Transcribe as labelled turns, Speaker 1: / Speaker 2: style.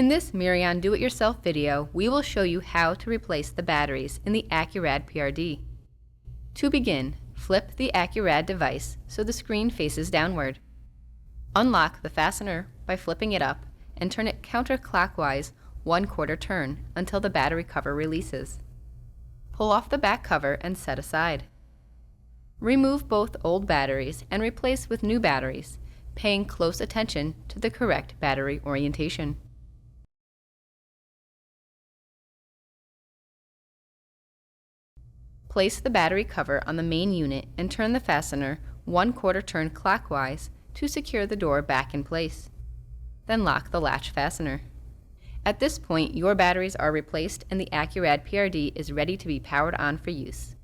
Speaker 1: In this Mirion do-it-yourself video, we will show you how to replace the batteries in the Accurad PRD. To begin, flip the Accurad device so the screen faces downward. Unlock the fastener by flipping it up and turn it counterclockwise 1/4 turn until the battery cover releases. Pull off the back cover and set aside. Remove both old batteries and replace with new batteries, paying close attention to the correct battery orientation. Place the battery cover on the main unit and turn the fastener 1/4 turn clockwise to secure the door back in place. Then lock the latch fastener. At this point, your batteries are replaced and the Accurad PRD is ready to be powered on for use.